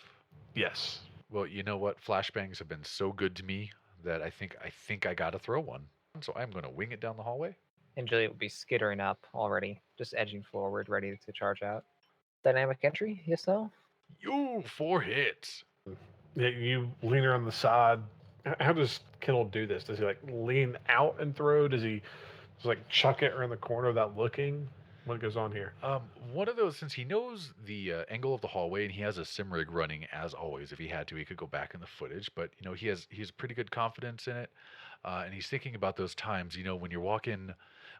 Yes. Well, you know what? Flashbangs have been so good to me that I think I gotta throw one. So I'm gonna wing it down the hallway. And Juliet will be skittering up already, just edging forward, ready to charge out. Dynamic entry, yes, no? Yo, 4 hits. Yeah, you lean around the side. How does Kennel do this? Does he like lean out and throw? Does he just like chuck it around the corner without looking? What goes on here? One of those, since he knows the angle of the hallway and he has a sim rig running as always. If he had to, he could go back in the footage, but you know he has pretty good confidence in it, and he's thinking about those times. You know when you're walking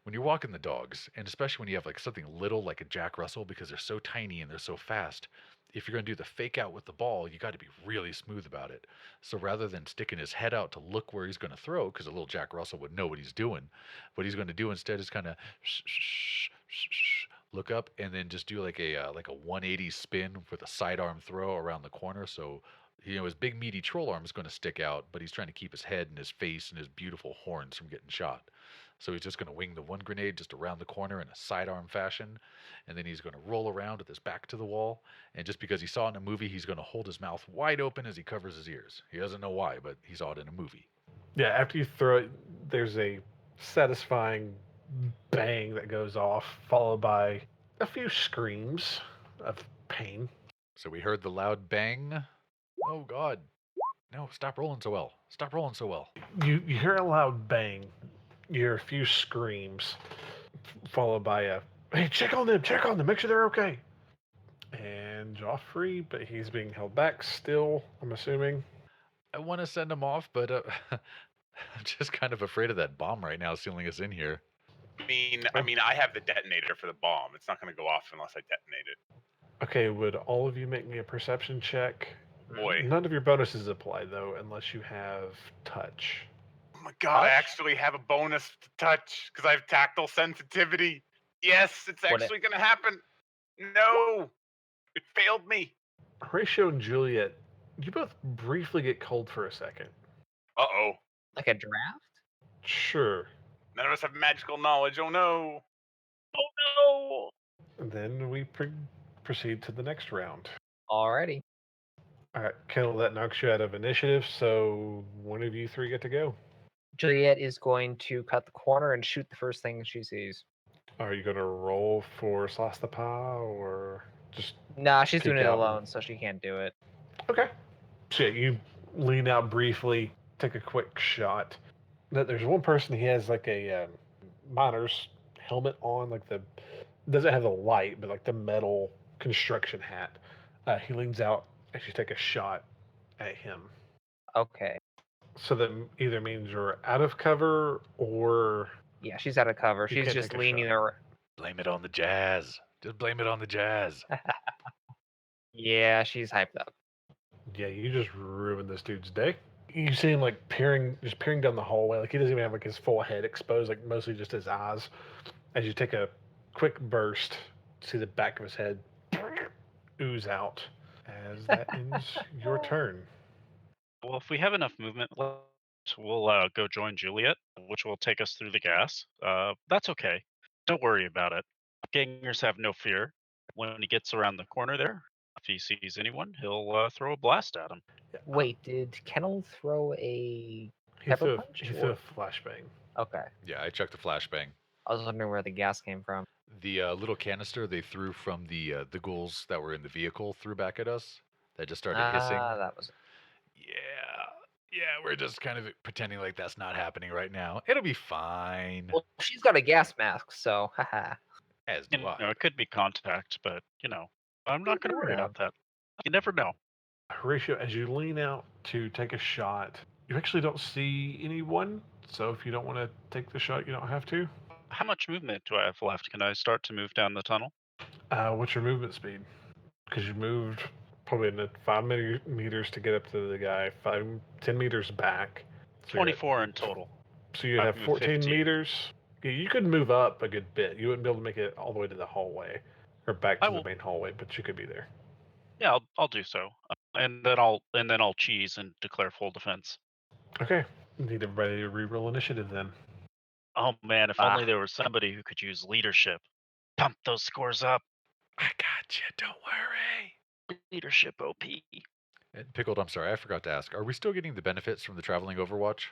the dogs, and especially when you have like something little like a Jack Russell, because they're so tiny and they're so fast. If you're going to do the fake out with the ball, you got to be really smooth about it. So rather than sticking his head out to look where he's going to throw, because a little Jack Russell would know what he's doing, what he's going to do instead is kind of look up and then just do like a 180 spin with a sidearm throw around the corner. So you know his big meaty troll arm is going to stick out, but he's trying to keep his head and his face and his beautiful horns from getting shot. So he's just going to wing the one grenade just around the corner in a sidearm fashion, and then he's going to roll around with his back to the wall. And just because he saw it in a movie, he's going to hold his mouth wide open as he covers his ears. He doesn't know why, but he saw it in a movie. Yeah, after you throw it, there's a satisfying bang that goes off, followed by a few screams of pain. So we heard the loud bang. Oh God. No, stop rolling so well. Stop rolling so well. You hear a loud bang. You hear a few screams, followed by a, hey, check on them, make sure they're okay. And Joffrey, but he's being held back still, I'm assuming. I want to send him off, but I'm just kind of afraid of that bomb right now sealing us in here. I mean, I have the detonator for the bomb. It's not going to go off unless I detonate it. Okay, would all of you make me a perception check? Boy. None of your bonuses apply, though, unless you have touch. Oh my God, I Touch? actually have a bonus to touch because I have tactile sensitivity. Yes, it's actually going to happen. No, it failed me. Horatio and Juliet, you both briefly get cold for a second. Uh-oh. Like a draft? Sure. None of us have magical knowledge. Oh no. Oh And then we proceed to the next round. Alrighty. All right, Kennel, that knocks you out of initiative, so one of you three get to go. Juliet is going to cut the corner and shoot the first thing she sees. Are you going to roll for Slash the Paw, or just... Nah, she's doing Peek it out. alone, so she can't do it. Okay. So you lean out briefly, take a quick shot. There's one person, he has like a miner's helmet on, like the... doesn't have the light, but like the metal construction hat. He leans out as you take a shot at him. Okay. So that either means you're out of cover or... Yeah, she's out of cover. You She's can't just take a leaning shot. her. Blame it on the jazz. Just blame it on the jazz. Yeah, she's hyped up. Yeah, you just ruined this dude's day. You see him like peering down the hallway. Like he doesn't even have like his full head exposed, like mostly just his eyes. As you take a quick burst, see the back of his head ooze out. As that ends your turn. Well, if we have enough movement, we'll go join Juliet, which will take us through the gas. That's okay. Don't worry about it. Gangers have no fear. When he gets around the corner there, if he sees anyone, he'll throw a blast at him. Wait, did Kennel throw a He pepper threw, punch? he threw or- a flashbang. Okay. Yeah, I checked the flashbang. I was wondering where the gas came from. The little canister they threw from the ghouls that were in the vehicle threw back at us. That just started hissing. That was Yeah, we're just kind of pretending like that's not happening right now. It'll be fine. Well, she's got a gas mask, so haha. As You do know, I. it could be contact, but I'm not going to never worry know. about that. You never know. Horatio, as you lean out to take a shot, you actually don't see anyone. So if you don't want to take the shot, you don't have to. How much movement do I have left? Can I start to move down the tunnel? What's your movement speed? Because you moved probably in 5 meters to get up to the guy, 10 meters back. So you're at 24 in total. So you'd I've have moved 14 15. meters. Yeah, you could move up a good bit. You wouldn't be able to make it all the way to the hallway or back I to the will. main hallway, but you could be there. Yeah, I'll do so, and then I'll cheese and declare full defense. Okay. Need everybody to reroll initiative then. Oh man, if only there was somebody who could use leadership. Pump those scores up. I got you. Don't worry. Leadership OP. And Pickled, I'm sorry, I forgot to ask. Are we still getting the benefits from the traveling Overwatch?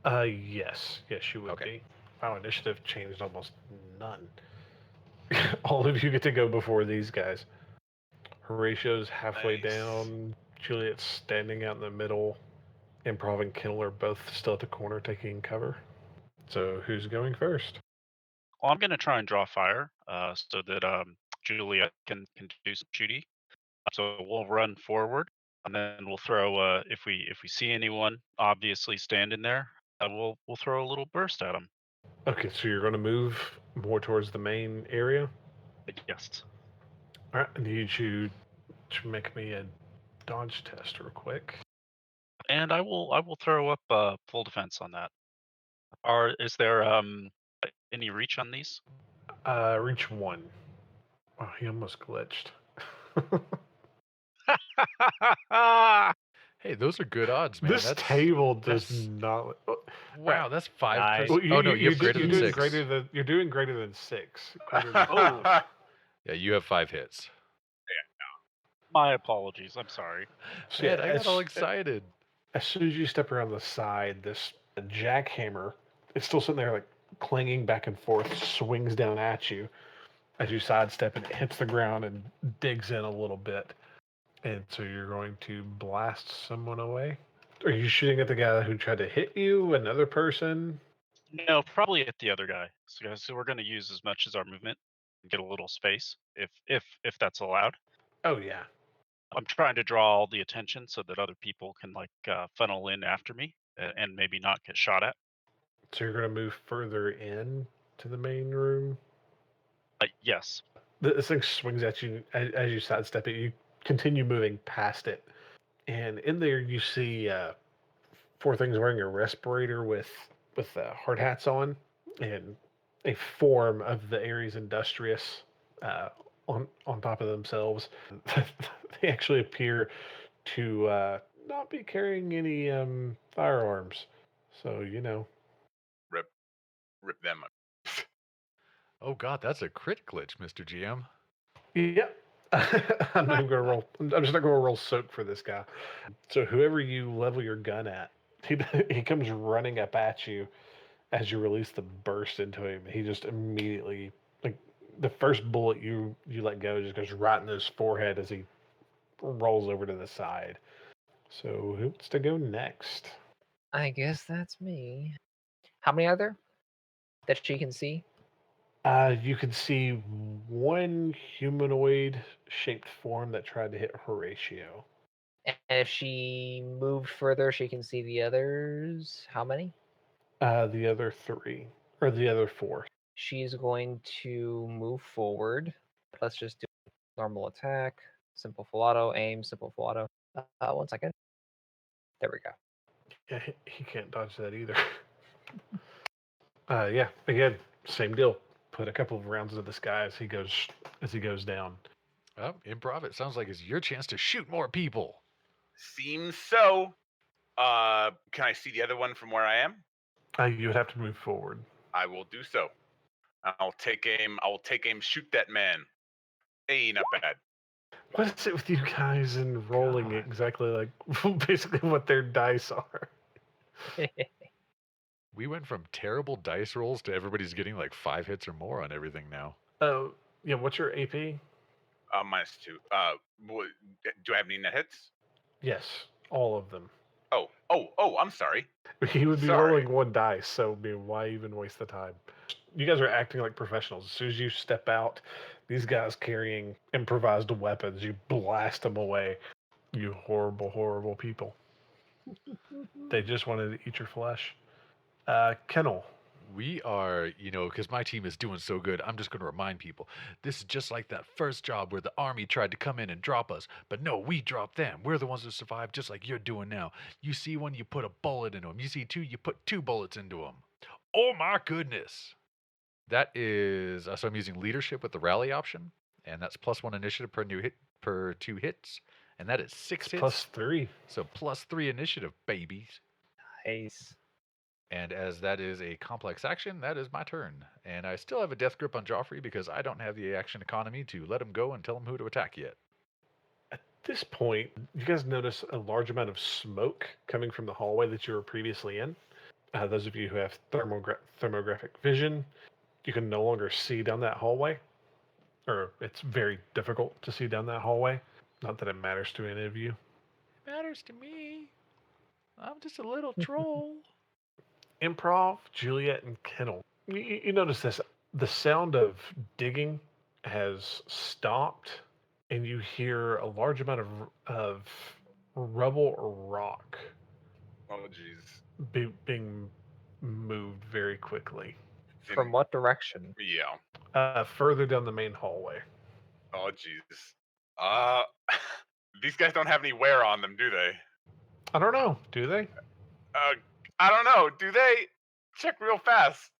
Yes. Yes, you would Okay. be. Wow, initiative changed almost none. All of you get to go before these guys. Horatio's halfway Nice. down. Juliet's standing out in the middle. Improv and Kennel are both still at the corner taking cover. So who's going first? Well, I'm gonna try and draw fire, so that Julia can do some shooty. So we'll run forward, and then we'll throw. If we see anyone obviously standing there, we'll throw a little burst at them. Okay, so you're going to move more towards the main area. Yes. All right, I need you to make me a dodge test real quick. And I will throw up full defense on that. Is there any reach on these? Reach 1. Oh, he almost glitched. Hey, those are good odds, man. This table does that's- not. Wow, that's 5%. Nice. Well, Oh, no, you have greater than 6. You're doing greater than 6. Greater than Oh. Yeah, you have 5 hits. My apologies. I'm sorry. So, Man, yeah, I got all excited. as soon as you step around the side, this jackhammer is still sitting there, like clanging back and forth, swings down at you as you sidestep, and it hits the ground and digs in a little bit. And so you're going to blast someone away? Are you shooting at the guy who tried to hit you? Another person? No, probably at the other guy. So we're going to use as much as our movement and get a little space, if that's allowed. Oh, yeah. I'm trying to draw all the attention so that other people can funnel in after me and maybe not get shot at. So you're going to move further in to the main room? Yes. This thing swings at you as you sidestep it. You continue moving past it. And in there, you see 4 things wearing a respirator with hard hats on, and a form of the Ares Industrious on top of themselves. They actually appear to not be carrying any firearms. So, Rip them up. Oh, God, that's a crit glitch, Mr. GM. Yep. I'm not gonna roll. I'm just not gonna roll soak for this guy. So whoever you level your gun at, he comes running up at you as you release the burst into him. He just immediately, like, the first bullet you let go just goes right in his forehead as he rolls over to the side. So who wants to go next? I guess that's me. How many are there that she can see? You can see one humanoid shaped form that tried to hit Horatio. And if she moved further, she can see the others. How many? The other 3, or the other 4. She's going to move forward. Let's just do normal attack, simple full auto, aim, simple full auto. 1 second. There we go. Yeah, he can't dodge that either. Yeah, again, same deal. Put a couple of rounds into this guy as he goes down. Oh, Improv, it sounds like it's your chance to shoot more people. Seems so. Can I see the other one from where I am? You would have to move forward. I will do so. I'll take aim. I will take aim. Shoot that man. Hey, not bad. What is it with you guys and rolling God. exactly like basically what their dice are? We went from terrible dice rolls to everybody's getting like 5 hits or more on everything now. Oh, yeah. What's your AP? -2. Do I have any net hits? Yes, all of them. Oh, I'm sorry. He would be Sorry. rolling 1 dice, so I mean, why even waste the time? You guys are acting like professionals. As soon as you step out, these guys carrying improvised weapons, you blast them away. You horrible, horrible people. They just wanted to eat your flesh. Kennel, We are, because my team is doing so good, I'm just going to remind people this is just like that first job where the army tried to come in and drop us. But no, we dropped them. We're the ones that survived, just like you're doing now. You see one, you put a bullet into them. You see two, you put 2 bullets into them. Oh my goodness. That is, so I'm using leadership with the rally option, and that's +1 initiative per 2 hits. And that is 6 hits. +3. So +3 initiative, babies. Nice. And as that is a complex action, that is my turn. And I still have a death grip on Joffrey because I don't have the action economy to let him go and tell him who to attack yet. At this point, you guys notice a large amount of smoke coming from the hallway that you were previously in. Those of you who have thermographic vision, you can no longer see down that hallway, or it's very difficult to see down that hallway. Not that it matters to any of you. It matters to me. I'm just a little troll. Improv, Juliet, and Kennel. You notice this. The sound of digging has stopped, and you hear a large amount of rubble or rock Oh, jeez. being moved very quickly. From what direction? Yeah. Further down the main hallway. Oh, jeez. These guys don't have any wear on them, do they? I don't know. Do they? I don't know. Do they? Check real fast.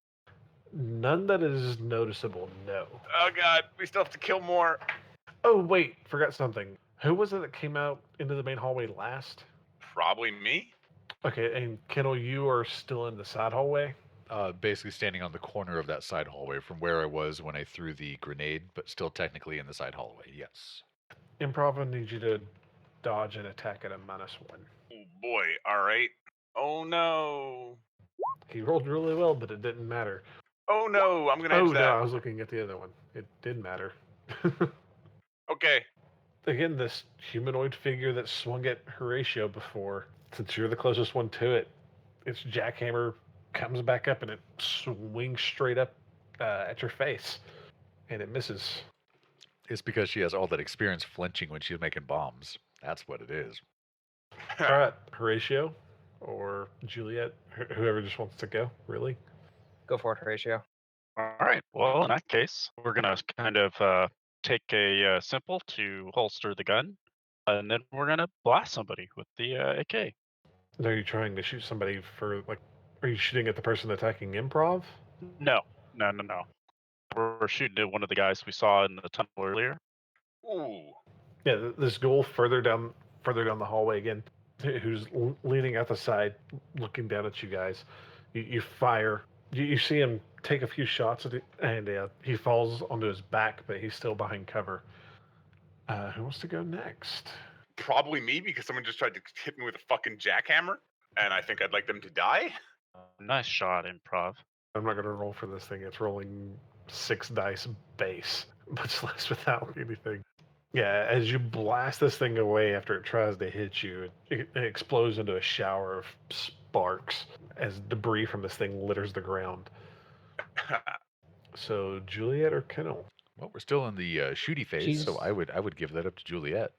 None that is noticeable, no. Oh, God. We still have to kill more. Oh, wait. Forgot something. Who was it that came out into the main hallway last? Probably me. Okay, and Kennel, you are still in the side hallway? Basically standing on the corner of that side hallway from where I was when I threw the grenade, but still technically in the side hallway, yes. Improv, I need you to dodge and attack at a -1. Oh, boy. All right. Oh, no. He rolled really well, but it didn't matter. Oh, no. I'm going to Oh, edge no, that. I was looking at the other one. It did matter. Okay. Again, this humanoid figure that swung at Horatio before, since you're the closest one to it, its jackhammer comes back up and it swings straight up at your face, and it misses. It's because she has all that experience flinching when she's making bombs. That's what it is. All right, Horatio or Juliet, whoever just wants to go, really. Go for it, Horatio. All right. Well, in that case, we're gonna kind of take a simple to holster the gun, and then we're gonna blast somebody with the AK. Are you trying to shoot somebody for, like, are you shooting at the person attacking Improv? No. We're shooting at one of the guys we saw in the tunnel earlier. Ooh. Yeah, this ghoul further down the hallway again, who's leaning out the side, looking down at you guys. You fire. You see him take a few shots at it, and he falls onto his back, but he's still behind cover. Who wants to go next? Probably me, because someone just tried to hit me with a fucking jackhammer, and I think I'd like them to die. Nice shot, Improv. I'm not going to roll for this thing. It's rolling 6 dice base, much less without anything. Yeah, as you blast this thing away after it tries to hit you, it explodes into a shower of sparks as debris from this thing litters the ground. So, Juliet or Kennel? Well, we're still in the shooty phase, so I would give that up to Juliet.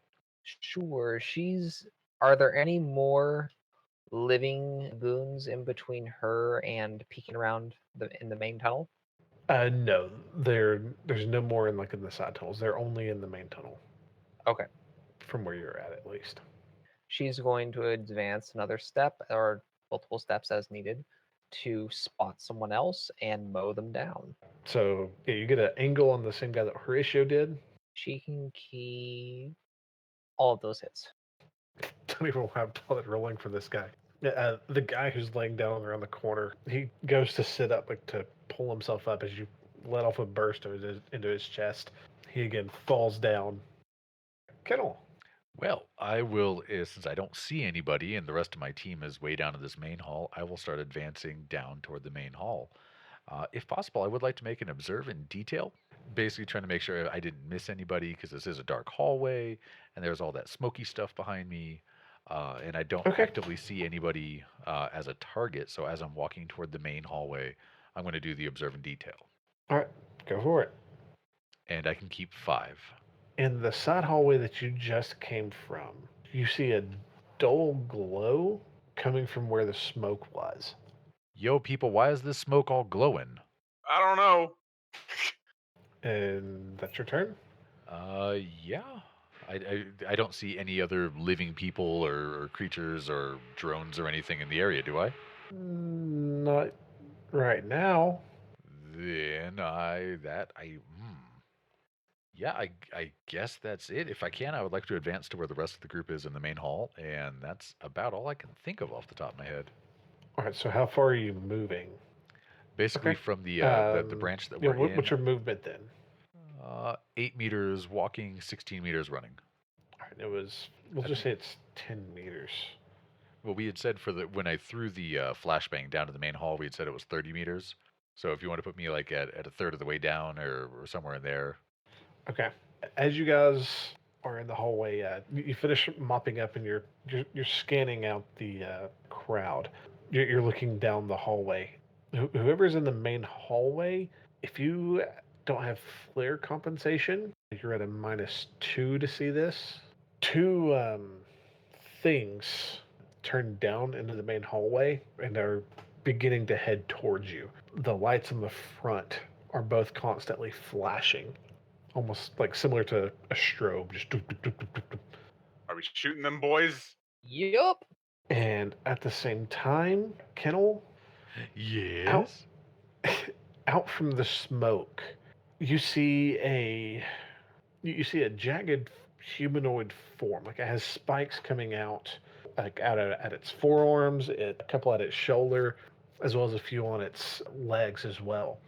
Sure. Are there any more living goons in between her and peeking around in the main tunnel? No, there's no more in the side tunnels. They're only in the main tunnel. Okay. From where you're at least. She's going to advance another step or multiple steps as needed to spot someone else and mow them down. So yeah, you get an angle on the same guy that Horatio did. She can keep all of those hits. Don't even have to bother rolling for this guy. The guy who's laying down around the corner, he goes to sit up, to pull himself up as you let off a burst into his chest. He again falls down. Kennel. Well, I will, since I don't see anybody and the rest of my team is way down in this main hall, I will start advancing down toward the main hall. If possible, I would like to make an observe in detail, basically trying to make sure I didn't miss anybody because this is a dark hallway and there's all that smoky stuff behind me. And I don't actively see anybody as a target, so as I'm walking toward the main hallway, I'm going to do the observe in detail. All right, go for it. And I can keep 5. In the side hallway that you just came from, you see a dull glow coming from where the smoke was. Yo, people, why is this smoke all glowing? I don't know. And that's your turn? Yeah. I don't see any other living people or creatures or drones or anything in the area, do I? Not right now. Then yeah, I guess that's it. If I can, I would like to advance to where the rest of the group is in the main hall, and that's about all I can think of off the top of my head. All right, so how far are you moving? Basically, Okay. from the branch that Yeah, we're in, what's your movement then? 8 meters walking, 16 meters running. All right, we'll just say it's 10 meters. Well, we had said when I threw the flashbang down to the main hall, we had said it was 30 meters. So if you want to put me like at a third of the way down or somewhere in there. Okay. As you guys are in the hallway, you finish mopping up and you're scanning out the crowd. You're looking down the hallway. Whoever's in the main hallway, if you don't have flare compensation, you're at a -2 to see this. Two things turn down into the main hallway and are beginning to head towards you. The lights in the front are both constantly flashing, almost like similar to a strobe. Just doop, doop, doop, doop, doop, doop. Are we shooting them, boys? Yup. And at the same time, Kennel, Yes. out from the smoke, you see a jagged humanoid form. Like it has spikes coming out, like at its forearms, a couple at its shoulder, as well as a few on its legs as well.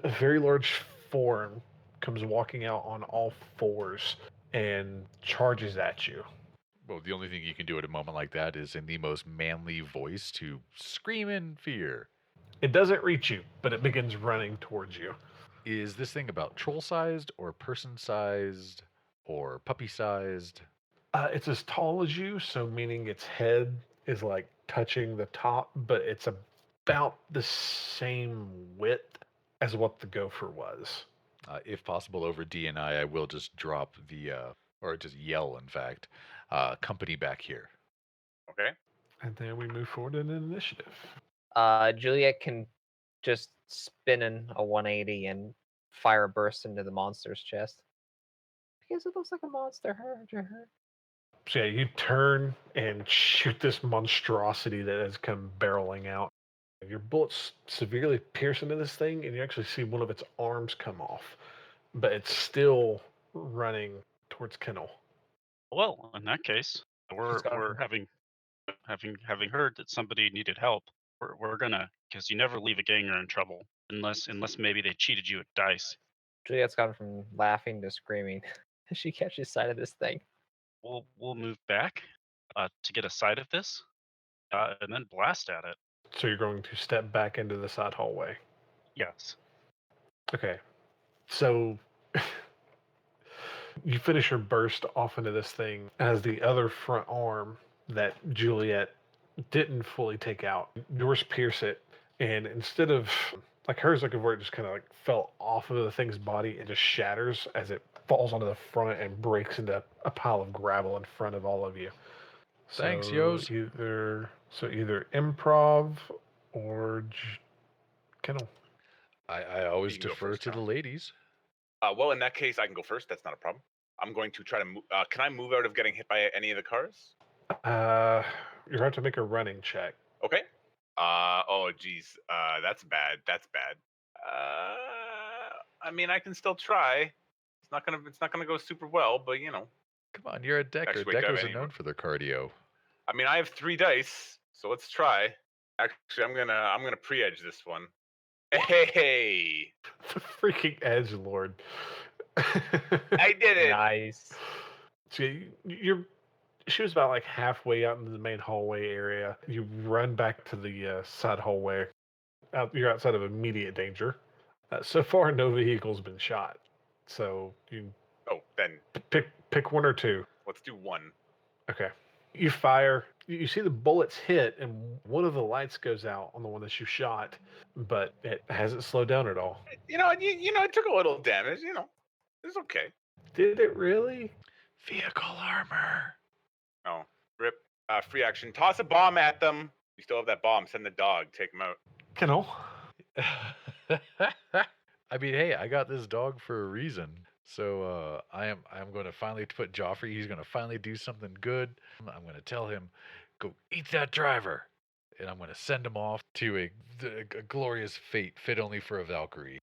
A very large form comes walking out on all fours and charges at you. Well, the only thing you can do at a moment like that is in the most manly voice to scream in fear. It doesn't reach you, but it begins running towards you. Is this thing about troll-sized or person-sized or puppy-sized? It's as tall as you, so meaning its head is like touching the top, but it's about the same width as what the gopher was. If possible, over D&I will just drop or just yell, in fact, company back here. Okay. And then we move forward in an initiative. Juliet can just spin in a 180 and fire a burst into the monster's chest. Because it looks like a monster heard her. So yeah, you turn and shoot this monstrosity that has come barreling out. Your bullets severely pierce into this thing, and you actually see one of its arms come off, but it's still running towards Kennel. Well, in that case, we're having heard that somebody needed help. We're gonna, because you never leave a ganger in trouble unless maybe they cheated you at dice. Juliet's gone from laughing to screaming. She catches sight of this thing. We'll move back to get a sight of this, and then blast at it. So you're going to step back into the side hallway. Yes. Okay. So you finish your burst off into this thing as the other front arm that Juliet didn't fully take out, yours pierce it, and instead of like hers, like where it just kind of like fell off of the thing's body and just shatters as it falls onto the front and breaks into a pile of gravel in front of all of you. Thanks, So Yos. either improv or Kennel. I always You can go defer first, to the Tom. ladies. Well, in that case, I can go first. That's not a problem. I'm going to try to move. Can I move out of getting hit by any of the cars? You have to make a running check. Okay. Oh, geez. That's bad. That's bad. I mean, I can still try. It's not gonna go super well, but you know. Come on, you're a decker. Actually, wait, do I have Deckers are any known more? for their cardio. I mean, I have 3 dice, so let's try. Actually, I'm gonna pre-edge this one. Hey, The freaking edge lord. I did it. Nice. So she was about like halfway out into the main hallway area. You run back to the side hallway. You're outside of immediate danger. So far, no vehicle's been shot. So you Oh, then pick one or two. let's do 1. Okay. You fire. You see the bullets hit, and one of the lights goes out on the one that you shot, but it hasn't slowed down at all. You know, it took a little damage. You know, it's okay. Did it really? Vehicle armor. Oh, rip. Free action. Toss a bomb at them. You still have that bomb. Send the dog. Take them out. Kennel. I mean, hey, I got this dog for a reason. So I'm going to finally put Joffrey. He's going to finally do something good. I'm going to tell him, go eat that driver, and I'm going to send him off to a glorious fate fit only for a Valkyrie.